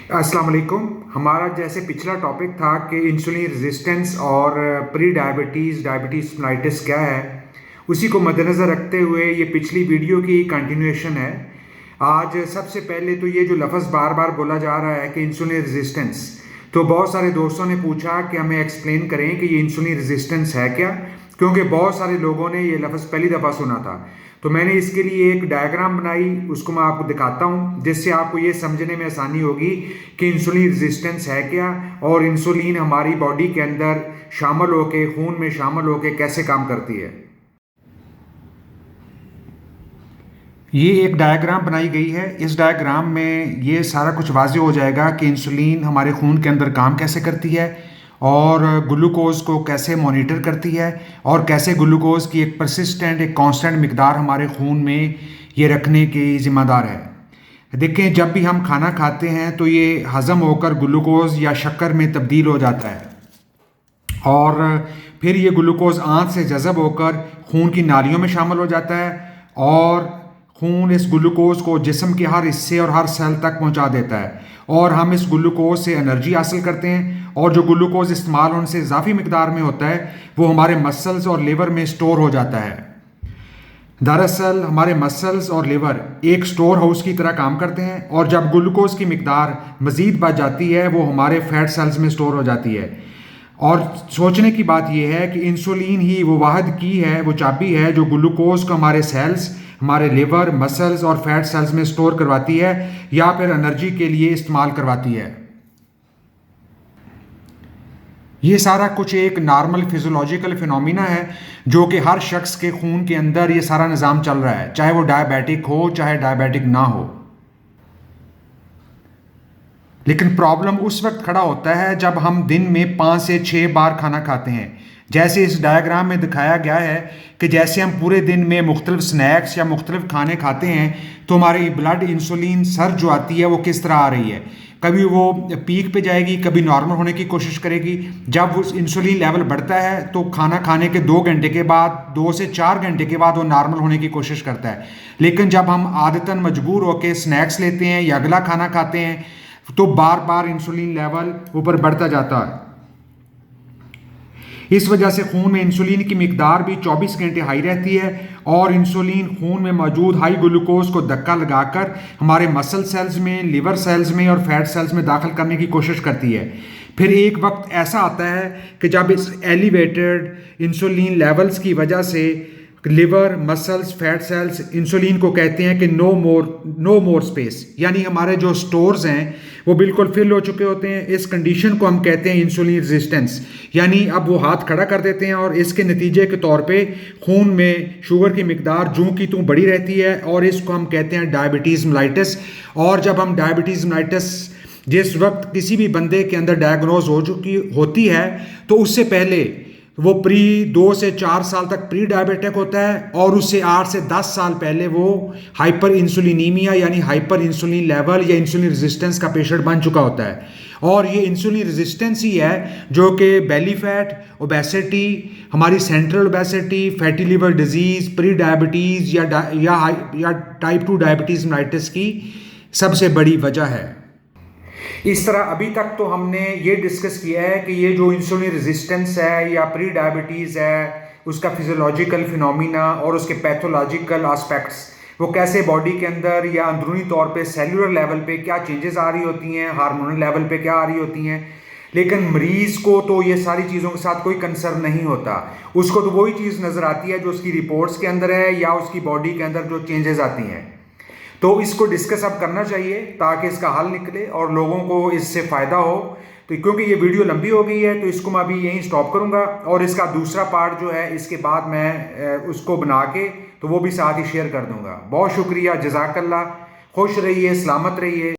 अस्सलाम वालेकुम। हमारा जैसे पिछला टॉपिक था कि इंसुलिन रेजिस्टेंस और प्री डायबिटीज़ डायबिटीज़ मेलाइटिस क्या है, उसी को मद्देनज़र रखते हुए ये पिछली वीडियो की कंटिन्यूएशन है। आज सबसे पहले तो ये जो लफ्ज़ बार बार बोला जा रहा है कि इंसुलिन रेजिस्टेंस, तो बहुत सारे दोस्तों ने पूछा कि हमें एक्सप्लेन करें कि ये इंसुलिन रेजिस्टेंस है क्या, क्योंकि बहुत सारे लोगों ने ये लफ्ज़ पहली दफ़ा सुना था। तो मैंने इसके लिए एक डायग्राम बनाई, उसको मैं आपको दिखाता हूँ जिससे आपको ये समझने में आसानी होगी कि इंसुलिन रेजिस्टेंस है क्या और इंसुलिन हमारी बॉडी के अंदर शामिल होके, खून में शामिल होके कैसे काम करती है। ये एक डायग्राम बनाई गई है। इस डायग्राम में ये सारा कुछ वाज़ेह हो जाएगा कि इंसुलिन हमारे खून के अंदर काम कैसे करती है और ग्लूकोज़ को कैसे मॉनिटर करती है और कैसे ग्लूकोज़ की एक परसिस्टेंट, एक कांस्टेंट मिकदार हमारे खून में ये रखने की ज़िम्मेदार है। देखें, जब भी हम खाना खाते हैं तो ये हज़म होकर ग्लूकोज़ या शक्कर में तब्दील हो जाता है और फिर ये ग्लूकोज़ आंत से जज़ब होकर खून की नालियों में शामिल हो जाता है और खून इस ग्लूकोज को जिस्म के हर हिस्से और हर सेल तक पहुंचा देता है और हम इस ग्लूकोज से एनर्जी हासिल करते हैं और जो ग्लूकोज इस्तेमाल होने से इजाफी मिकदार में होता है वो हमारे मसल्स और लिवर में स्टोर हो जाता है। दरअसल हमारे मसल्स और लिवर एक स्टोर हाउस की तरह काम करते हैं और जब ग्लूकोज की मिकदार मज़ीद बढ़ जाती है वो हमारे फैट सेल्स में स्टोर हो जाती है। और सोचने की बात यह है कि इंसुलिन ही वो वाहिद की है, वो चाबी है जो ग्लूकोज को हमारे सेल्स, हमारे लिवर, मसल्स और फैट सेल्स में स्टोर करवाती है या फिर एनर्जी के लिए इस्तेमाल करवाती है। ये सारा कुछ एक नॉर्मल फिजियोलॉजिकल फिनोमिना है जो कि हर शख्स के खून के अंदर ये सारा निज़ाम चल रहा है, चाहे वो डायबिटिक हो चाहे डायबिटिक ना हो। लेकिन प्रॉब्लम उस वक्त खड़ा होता है जब हम दिन में 5 से 6 बार खाना खाते हैं। जैसे इस डायग्राम में दिखाया गया है कि जैसे हम पूरे दिन में मुख्तलिफ स्नैक्स या मुख्तलिफ खाने खाते हैं तो हमारी ब्लड इंसुलिन सर्ज जो आती है वो किस तरह आ रही है। कभी वो पीक पे जाएगी, कभी नॉर्मल होने की कोशिश करेगी। जब वो इंसुलिन लेवल बढ़ता है तो खाना खाने के 2 घंटे के बाद, 2 से 4 घंटे के बाद वो नॉर्मल होने की कोशिश करता है। लेकिन जब हम आदतन मजबूर होकर स्नैक्स लेते हैं या अगला खाना खाते हैं तो बार बार इंसुलिन लेवल ऊपर बढ़ता जाता है। इस वजह से खून में इंसुलिन की मिकदार भी 24 घंटे हाई रहती है और इंसुलिन खून में मौजूद हाई ग्लूकोज को धक्का लगाकर हमारे मसल सेल्स में, लिवर सेल्स में और फैट सेल्स में दाखिल करने की कोशिश करती है। फिर एक वक्त ऐसा आता है कि जब इस एलिवेटेड इंसुलिन लेवल्स की वजह से liver, muscles, fat cells insulin को कहते हैं कि नो मोर स्पेस, यानी हमारे जो स्टोर्स हैं वो बिल्कुल फिल हो चुके होते हैं। इस कंडीशन को हम कहते हैं इंसुलिन रेजिस्टेंस, यानी अब वो हाथ खड़ा कर देते हैं और इसके नतीजे के तौर पे खून में शुगर की मिकदार जूं की तूं बढ़ी रहती है और इसको हम कहते हैं डायबिटीज़ मेलाइटिस। और जब हम डायबिटीज़ मेलाइटिस जिस वक्त किसी भी बंदे के अंदर डायग्नोज हो चुकी होती है तो उससे पहले वो 2 से 4 साल तक प्री डायबिटिक होता है और उससे 8 से 10 साल पहले वो हाइपर इंसुलिनीमिया यानी हाइपर इंसुलिन लेवल या इंसुलिन रेजिस्टेंस का पेशेंट बन चुका होता है। और ये इंसुलिन रेजिस्टेंस ही है जो कि बेली फैट, ओबेसिटी, हमारी central obesity, fatty liver disease, pre diabetes या टाइप 2 डायबिटीज़ मेलाइटिस की सबसे बड़ी वजह है। इस तरह अभी तक तो हमने ये डिस्कस किया है कि ये जो इंसुलिन रेजिस्टेंस है या प्री डायबिटीज़ है, उसका फिजियोलॉजिकल फिनोमिना और उसके पैथोलॉजिकल एस्पेक्ट्स, वो कैसे बॉडी के अंदर या अंदरूनी तौर पे सेलुलर लेवल पे क्या चेंजेस आ रही होती हैं, हार्मोनल लेवल पे क्या आ रही होती हैं। लेकिन मरीज़ को तो ये सारी चीज़ों के साथ कोई कंसर्न नहीं होता, उसको तो वही चीज़ नज़र आती है जो उसकी रिपोर्ट्स के अंदर है या उसकी बॉडी के अंदर जो चेंजेस आती हैं। तो इसको डिस्कस अब करना चाहिए ताकि इसका हल निकले और लोगों को इससे फ़ायदा हो। तो क्योंकि ये वीडियो लंबी हो गई है तो इसको मैं अभी यहीं स्टॉप करूँगा और इसका दूसरा पार्ट जो है इसके बाद मैं उसको बना के तो वो भी साथ ही शेयर कर दूँगा। बहुत शुक्रिया, जज़ाकल्लाह, खुश रहिए, सलामत रहिए।